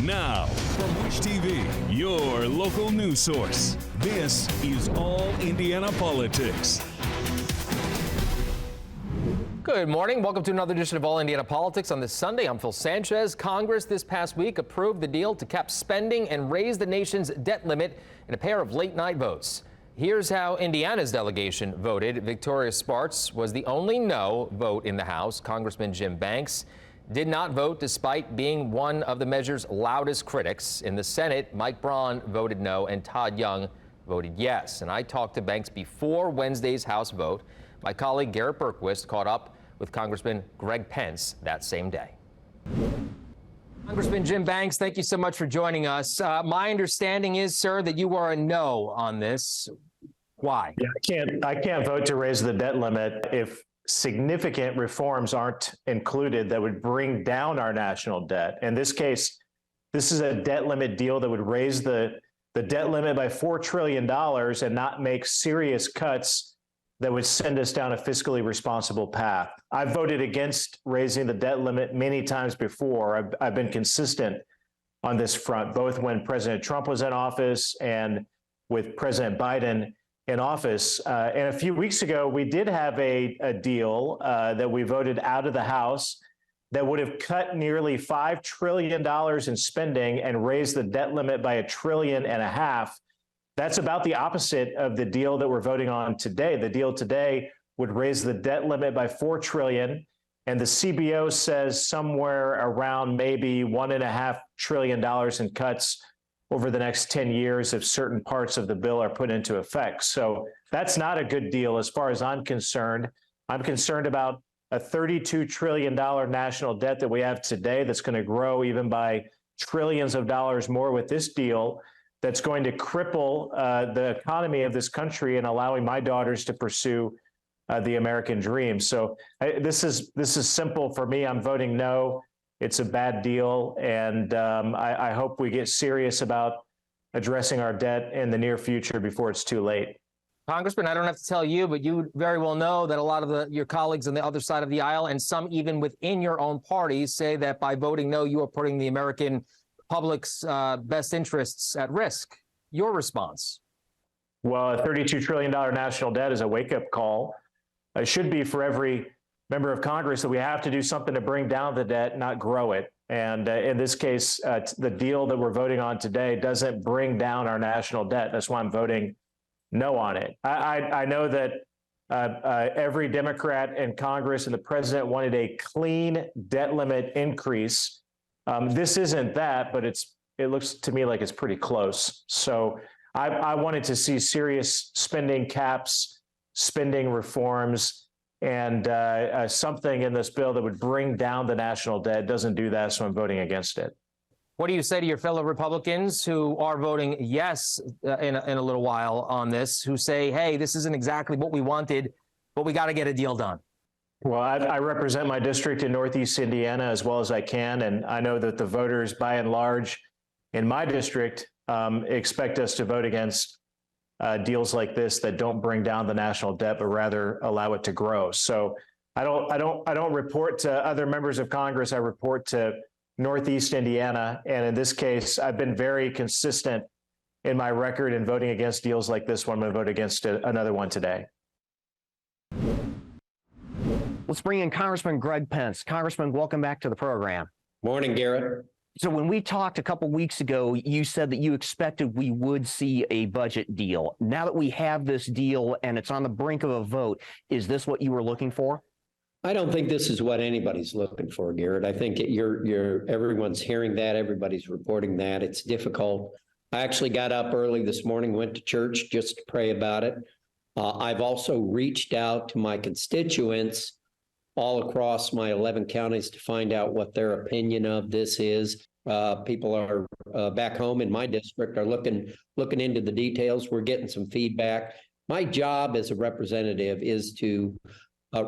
Now, from Wish TV, your local news source, this is All Indiana Politics. Good morning. Welcome to another edition of All Indiana Politics on this Sunday. I'm Phil Sanchez. Congress this past week approved the deal to cap spending and raise the nation's debt limit in a pair of late-night votes. Here's how Indiana's delegation voted. Victoria Spartz was the only no vote in the House. Congressman Jim Banks did not vote despite being one of the measure's loudest critics. In the Senate, Mike Braun voted no and Todd Young voted yes. And I talked to Banks before Wednesday's House vote. My colleague Garrett Berquist caught up with Congressman Greg Pence that same day. Congressman Jim Banks, thank you so much for joining us. My understanding is, sir, that you are a no on this. Why? Yeah, I can't vote to raise the debt limit if significant reforms aren't included that would bring down our national debt. In this case, this is a debt limit deal that would raise the debt limit by $4 trillion and not make serious cuts that would send us down a fiscally responsible path. I've voted against raising the debt limit many times before. I've been consistent on this front, both when President Trump was in office and with President Biden in office. And a few weeks ago, we did have a deal that we voted out of the House that would have cut nearly $5 trillion in spending and raised the debt limit by $1.5 trillion. That's about the opposite of the deal that we're voting on today. The deal today would raise the debt limit by $4 trillion, and the CBO says somewhere around maybe $1.5 trillion in cuts over the next 10 years if certain parts of the bill are put into effect. So that's not a good deal as far as I'm concerned. I'm concerned about a $32 trillion national debt that we have today that's going to grow even by trillions of dollars more with this deal, that's going to cripple the economy of this country and allowing my daughters to pursue the American dream. So this is simple for me. I'm voting no. It's a bad deal, and I hope we get serious about addressing our debt in the near future before it's too late. Congressman, I don't have to tell you, but you very well know that a lot of your colleagues on the other side of the aisle, and some even within your own party, say that by voting no, you are putting the American public's best interests at risk. Your response? Well, a $32 trillion national debt is a wake-up call. It should be for every member of Congress that we have to do something to bring down the debt, not grow it. And in this case, the deal that we're voting on today doesn't bring down our national debt. That's why I'm voting no on it. I know that every Democrat in Congress and the president wanted a clean debt limit increase. This isn't that, but it looks to me like it's pretty close. So I wanted to see serious spending caps, spending reforms, and something in this bill that would bring down the national debt. Doesn't do that, so I'm voting against it. What do you say to your fellow Republicans who are voting yes in a little while on this, who say, hey, this isn't exactly what we wanted, but we got to get a deal done? Well, I represent my district in Northeast Indiana as well as I can, and I know that the voters, by and large, in my district, expect us to vote against deals like this that don't bring down the national debt, but rather allow it to grow. So I don't report to other members of Congress. I report to Northeast Indiana, and in this case, I've been very consistent in my record in voting against deals like this one. I'm going to vote against another one today. Let's bring in Congressman Greg Pence. Congressman, welcome back to the program. Morning, Garrett. So when we talked a couple weeks ago, you said that you expected we would see a budget deal. Now that we have this deal and it's on the brink of a vote, is this what you were looking for? I don't think this is what anybody's looking for, Garrett. I think everyone's hearing that. Everybody's reporting that. It's difficult. I actually got up early this morning, went to church just to pray about it. I've also reached out to my constituents all across my 11 counties to find out what their opinion of this is. People are back home in my district are looking into the details. We're getting some feedback. My job as a representative is to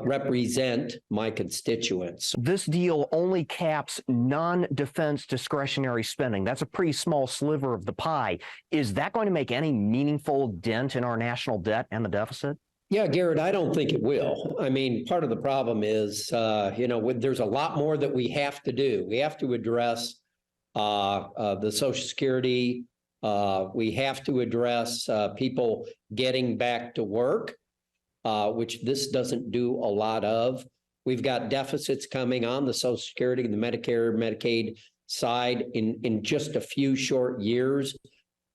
represent my constituents. This deal only caps non-defense discretionary spending. That's a pretty small sliver of the pie. Is that going to make any meaningful dent in our national debt and the deficit? Yeah, Garrett, I don't think it will. I mean, part of the problem is, there's a lot more that we have to do. We have to address the Social Security. We have to address people getting back to work, which this doesn't do a lot of. We've got deficits coming on the Social Security and the Medicare, Medicaid side in just a few short years.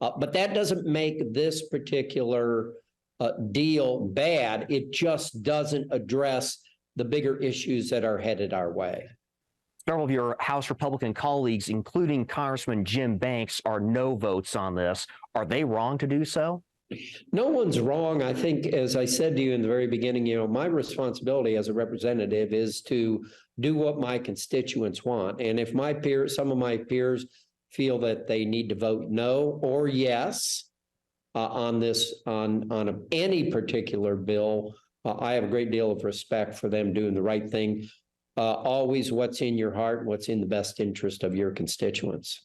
But that doesn't make this particular deal bad. It just doesn't address the bigger issues that are headed our way. Several of your House Republican colleagues, including Congressman Jim Banks, are no votes on this. Are they wrong to do so? No one's wrong. I think, as I said to you in the very beginning, my responsibility as a representative is to do what my constituents want. And if some of my peers feel that they need to vote no or yes on any particular bill, I have a great deal of respect for them doing the right thing. Always what's in your heart, what's in the best interest of your constituents.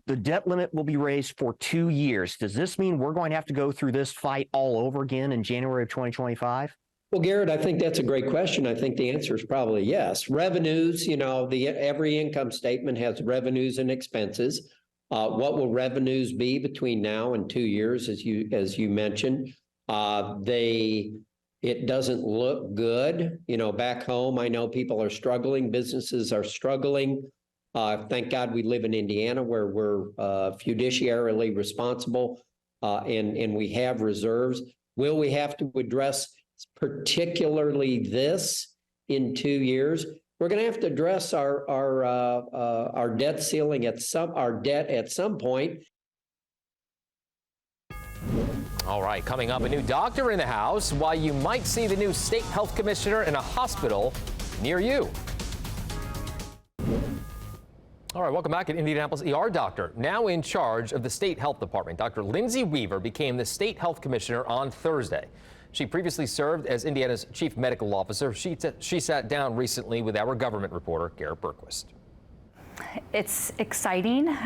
The debt limit will be raised for 2 years. Does this mean we're going to have to go through this fight all over again in January of 2025? Well, Garrett, I think that's a great question. I think the answer is probably yes. Revenues, every income statement has revenues and expenses. What will revenues be between now and 2 years, as you mentioned? It doesn't look good. Back home, I know people are struggling, businesses are struggling. Thank God we live in Indiana where we're fiduciarily responsible and we have reserves. Will we have to address particularly this in 2 years? We're going to have to address our debt ceiling at some point. All right, coming up, a new doctor in the House, why you might see the new state health commissioner in a hospital near you. All right, welcome back. An Indianapolis ER doctor now in charge of the state health department. Dr. Lindsay Weaver became the state health commissioner on Thursday. She previously served as Indiana's chief medical officer. She sat down recently with our government reporter, Garrett Berquist. It's exciting,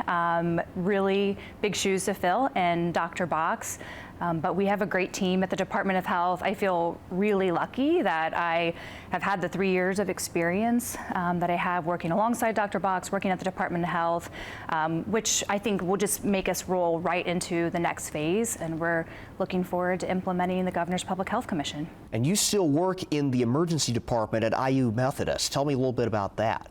really big shoes to fill in Dr. Box, but we have a great team at the Department of Health. I feel really lucky that I have had the 3 years of experience that I have working alongside Dr. Box, working at the Department of Health, which I think will just make us roll right into the next phase, and we're looking forward to implementing the Governor's Public Health Commission. And you still work in the emergency department at IU Methodist. Tell me a little bit about that.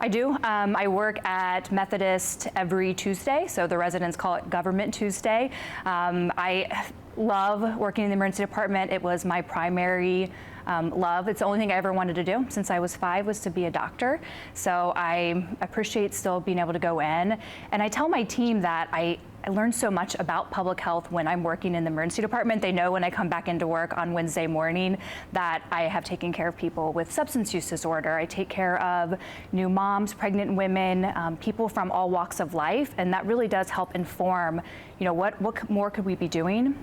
I do. I work at Methodist every Tuesday, so the residents call it Government Tuesday. I love working in the emergency department. It was my primary love. It's the only thing I ever wanted to do since I was 5 was to be a doctor. So I appreciate still being able to go in. And I tell my team that I learned so much about public health when I'm working in the emergency department. They know when I come back into work on Wednesday morning that I have taken care of people with substance use disorder. I take care of new moms, pregnant women, people from all walks of life. And that really does help inform, what more could we be doing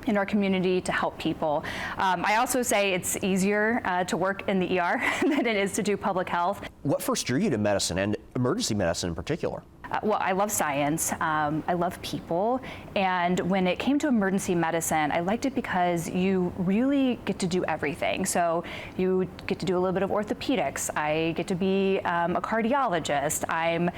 in our community to help people. I also say it's easier to work in the ER than it is to do public health. What first drew you to medicine and emergency medicine in particular? Well, I love science. I love people. And when it came to emergency medicine, I liked it because you really get to do everything. So you get to do a little bit of orthopedics. I get to be a cardiologist. I'm,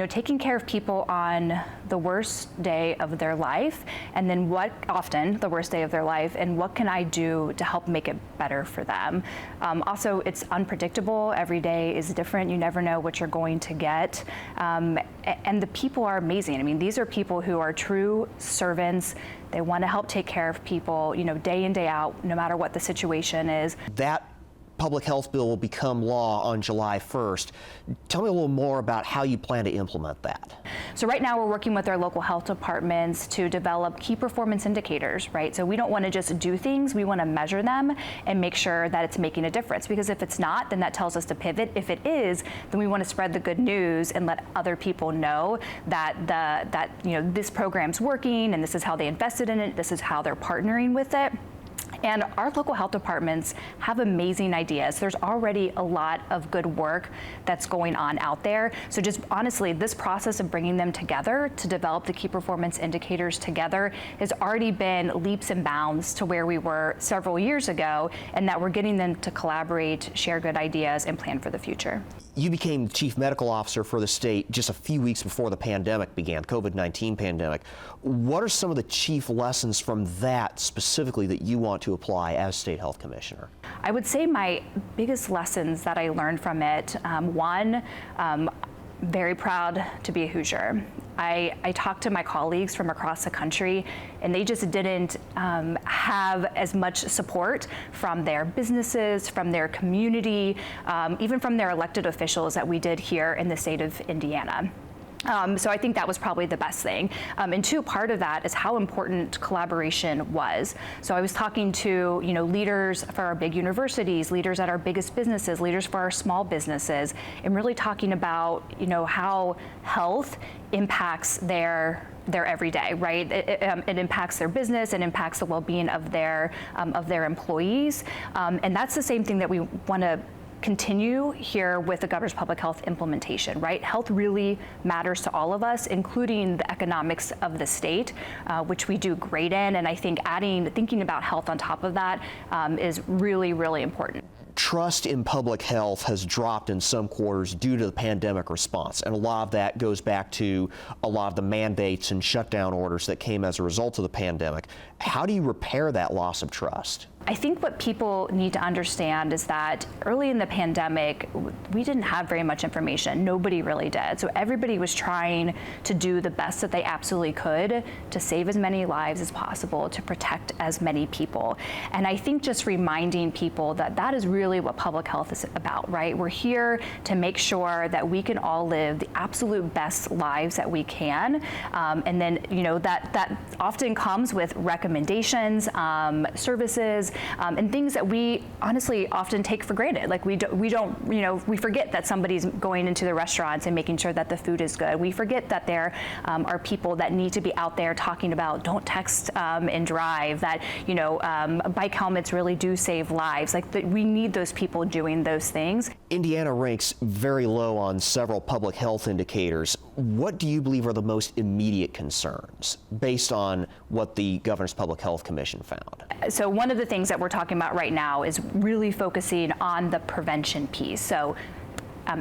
taking care of people on the worst day of their life, and then often the worst day of their life, and what can I do to help make it better for them? Also, it's unpredictable. Every day is different. You never know what you're going to get. And the people are amazing. I mean, these are people who are true servants. They want to help take care of people, day in, day out, no matter what the situation is. That public health bill will become law on July 1st. Tell me a little more about how you plan to implement that. So right now we're working with our local health departments to develop key performance indicators, right? So we don't want to just do things, we want to measure them and make sure that it's making a difference, because if it's not, then that tells us to pivot. If it is, then we want to spread the good news and let other people know that this program's working and this is how they invested in it, this is how they're partnering with it. And our local health departments have amazing ideas. There's already a lot of good work that's going on out there. So just honestly, this process of bringing them together to develop the key performance indicators together has already been leaps and bounds to where we were several years ago, and that we're getting them to collaborate, share good ideas, and plan for the future. You became chief medical officer for the state just a few weeks before the pandemic began, COVID-19 pandemic. What are some of the chief lessons from that specifically that you want to apply as state health commissioner? I would say my biggest lessons that I learned from it, one, very proud to be a Hoosier. I talked to my colleagues from across the country, and they just didn't have as much support from their businesses, from their community, even from their elected officials that we did here in the state of Indiana. So I think that was probably the best thing. And two, part of that is how important collaboration was. So I was talking to, leaders for our big universities, leaders at our biggest businesses, leaders for our small businesses, and really talking about, how health impacts their everyday, right? It impacts their business, it impacts the well-being of their employees, and that's the same thing that we want to continue here with the governor's public health implementation, right? Health really matters to all of us, including the economics of the state, which we do great in. And I think thinking about health on top of that is really, really important. Trust in public health has dropped in some quarters due to the pandemic response, and a lot of that goes back to a lot of the mandates and shutdown orders that came as a result of the pandemic. How do you repair that loss of trust? I think what people need to understand is that early in the pandemic, we didn't have very much information. Nobody really did. So everybody was trying to do the best that they absolutely could to save as many lives as possible, to protect as many people. And I think just reminding people that that is really what public health is about, right? We're here to make sure that we can all live the absolute best lives that we can. And then, that often comes with recommendations, services, and things that we honestly often take for granted. Like we forget that somebody's going into the restaurants and making sure that the food is good. We forget that there are people that need to be out there talking about don't text and drive, that, bike helmets really do save lives. We need those people doing those things. Indiana ranks very low on several public health indicators. What do you believe are the most immediate concerns based on what the Governor's Public Health Commission found? So one of the things that we're talking about right now is really focusing on the prevention piece. So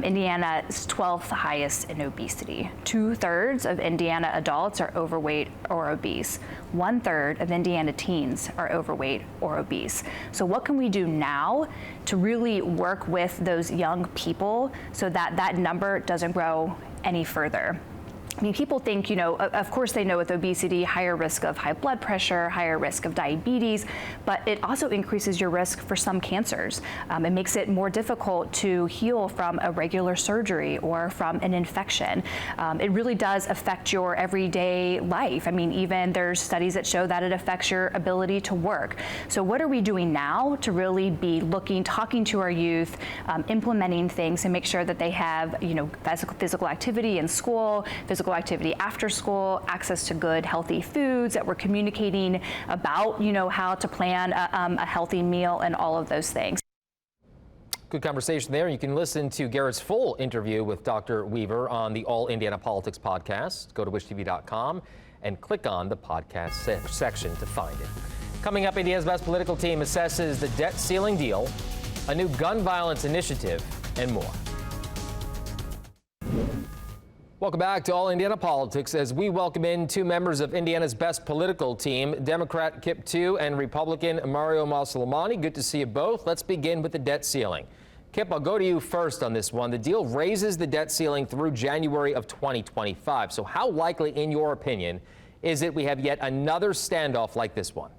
Indiana is 12th highest in obesity. 2/3 of Indiana adults are overweight or obese. 1/3 of Indiana teens are overweight or obese. So what can we do now to really work with those young people so that that number doesn't grow any further? I mean, people think, of course they know with obesity, higher risk of high blood pressure, higher risk of diabetes, but it also increases your risk for some cancers. It makes it more difficult to heal from a regular surgery or from an infection. It really does affect your everyday life. I mean, even there's studies that show that it affects your ability to work. So what are we doing now to really be talking to our youth, implementing things and make sure that they have, physical activity in school, physical activity after school, access to good, healthy foods, that we're communicating about, how to plan a healthy meal and all of those things. Good conversation there. You can listen to Garrett's full interview with Dr. Weaver on the All Indiana Politics podcast. Go to wishtv.com and click on the podcast section to find it. Coming up, Indiana's best political team assesses the debt ceiling deal, a new gun violence initiative, and more. Welcome back to All Indiana Politics as we welcome in two members of Indiana's best political team, Democrat Kip Tu and Republican Mario Mastrolamani. Good to see you both. Let's begin with the debt ceiling. Kip, I'll go to you first on this one. The deal raises the debt ceiling through January of 2025. So how likely, in your opinion, is it we have yet another standoff like this one?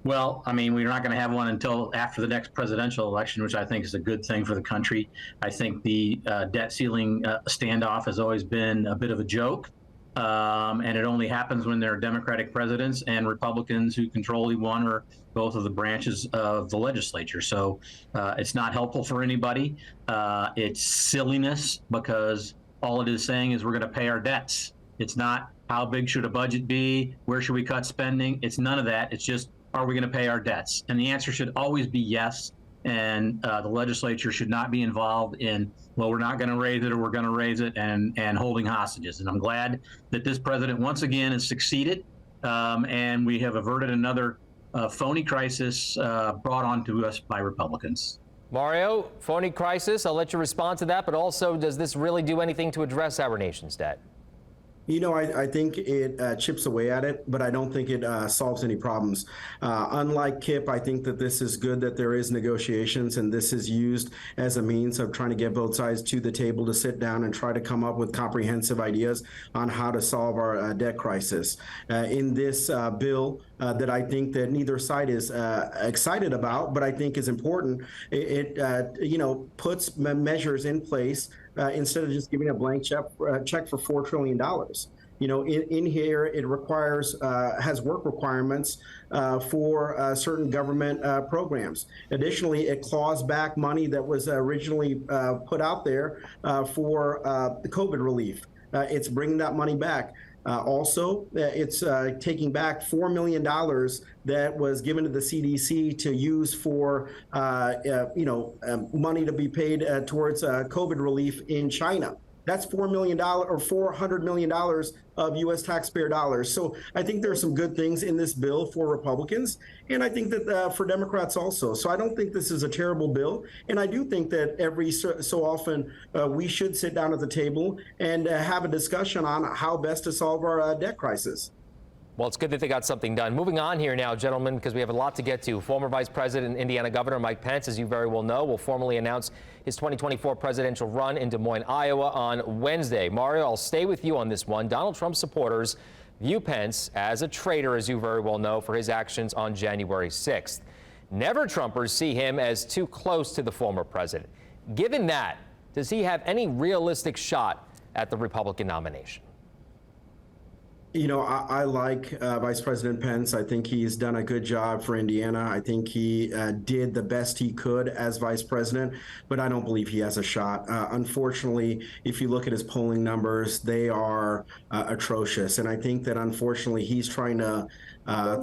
Well, I mean, we're not going to have one until after the next presidential election, which I think is a good thing for the country. I think the debt ceiling standoff has always been a bit of a joke, and it only happens when there are Democratic presidents and Republicans who control one or both of the branches of the legislature. So it's not helpful for anybody. It's silliness because all it is saying is we're going to pay our debts. It's not how big should a budget be, where should we cut spending. It's none of that. It's just are we going to pay our debts? And the answer should always be yes. And the legislature should not be involved in, well, we're not going to raise it or we're going to raise it and holding hostages. And I'm glad that this president once again has succeeded, and we have averted another phony crisis brought on to us by Republicans. Mario, phony crisis, I'll let you respond to that, but also, does this really do anything to address our nation's debt? You know, I think it chips away at it, but I don't think it solves any problems. Unlike Kip, I think that this is good that there is negotiations, and this is used as a means of trying to get both sides to the table to sit down and try to come up with comprehensive ideas on how to solve our debt crisis. In this bill that I think that neither side is excited about, but I think is important, it puts measures in place instead of just giving a blank check for $4 trillion. You know, in here, it requires, has work requirements for certain government programs. Additionally, it claws back money that was originally put out there for the COVID relief. It's bringing that money back. Also, it's taking back $4 million that was given to the CDC to use for, money to be paid towards COVID relief in China. That's $4 million or $400 million of U.S. taxpayer dollars. So I think there are some good things in this bill for Republicans, and I think that for Democrats also. So I don't think this is a terrible bill, and I do think that every so often we should sit down at the table and have a discussion on how best to solve our debt crisis. Well, it's good that they got something done. Moving on here now, gentlemen, because we have a lot to get to. Former Vice President and Indiana Governor Mike Pence, as you very well know, will formally announce his 2024 presidential run in Des Moines, Iowa on Wednesday. Mario, I'll stay with you on this one. Donald Trump supporters view Pence as a traitor, as you very well know, for his actions on January 6th. Never-Trumpers see him as too close to the former president. Given that, does he have any realistic shot at the Republican nomination? You know, I like Vice President Pence. I think he's done a good job for Indiana. I think he did the best he could as vice president, but I don't believe he has a shot. Unfortunately, if you look at his polling numbers, they are atrocious. And I think that, unfortunately, he's trying to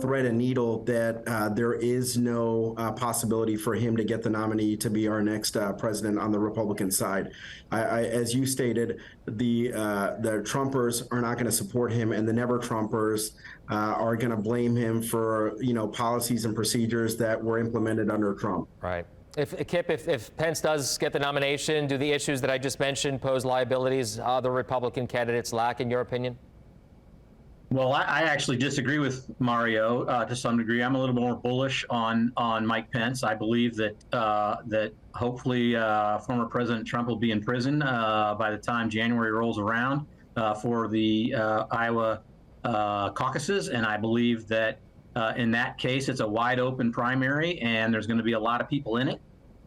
thread a needle that there is no possibility for him to get the nominee to be our next president on the Republican side. As you stated, the Trumpers are not going to support him, and the Never-Trumpers are going to blame him for, policies and procedures that were implemented under Trump. Right. If Pence does get the nomination, do the issues that I just mentioned pose liabilities the Republican candidates lack, in your opinion? Well, I actually disagree with Mario to some degree. I'm a little more bullish on Mike Pence. I believe that that hopefully former President Trump will be in prison by the time January rolls around for the Iowa caucuses, and I believe that in that case it's a wide open primary, and there's going to be a lot of people in it.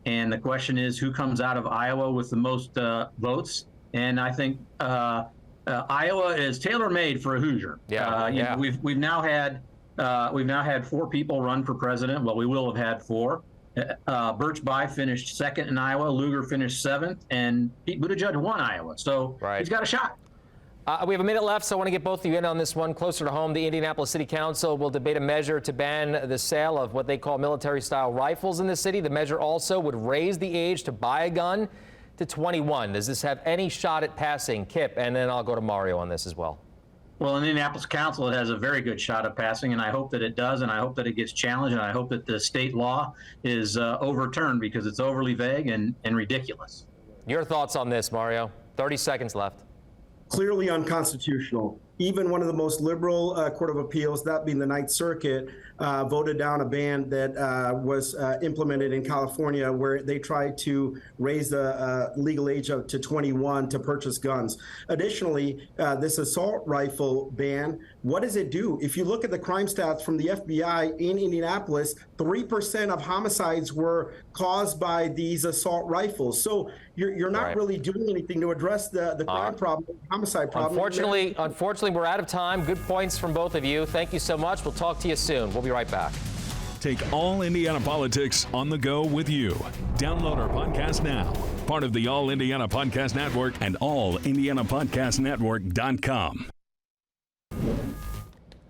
And the question is, who comes out of Iowa with the most votes? And I think Iowa is tailor-made for a Hoosier. Yeah. We've now had 4 people run for president. Well, we will have had 4. Birch Bayh finished 2nd in Iowa. Lugar finished 7th, and Pete Buttigieg won Iowa. So He's got a shot. We have a minute left, so I want to get both of you in on this one. Closer to home, the Indianapolis City Council will debate a measure to ban the sale of what they call military-style rifles in the city. The measure also would raise the age to buy a gun to 21. Does this have any shot at passing? Kip, and then I'll go to Mario on this as well. Well, in the Indianapolis Council, it has a very good shot at passing, and I hope that it does, and I hope that it gets challenged, and I hope that the state law is overturned because it's overly vague and ridiculous. Your thoughts on this, Mario? 30 seconds left. Clearly unconstitutional. Even one of the most liberal Court of Appeals, that being the Ninth Circuit, voted down a ban that was implemented in California, where they tried to raise the legal age up to 21 to purchase guns. Additionally, this assault rifle ban, what does it do? If you look at the crime stats from the FBI in Indianapolis, 3% of homicides were caused by these assault rifles. So you're not really doing anything to address the crime problem, homicide problem. Unfortunately, we're out of time. Good points from both of you. Thank you so much. We'll talk to you soon. We'll be right back. Take all Indiana politics on the go with you. Download our podcast now. Part of the All Indiana Podcast Network and allindianapodcastnetwork.com.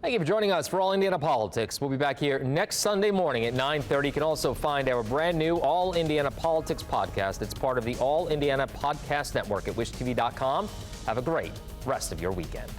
Hey Thank you for joining us for All Indiana Politics. We'll be back here next Sunday morning at 9:30. You can also find our brand new All Indiana Politics podcast. It's part of the All Indiana Podcast Network at wishtv.com. Have a great rest of your weekend.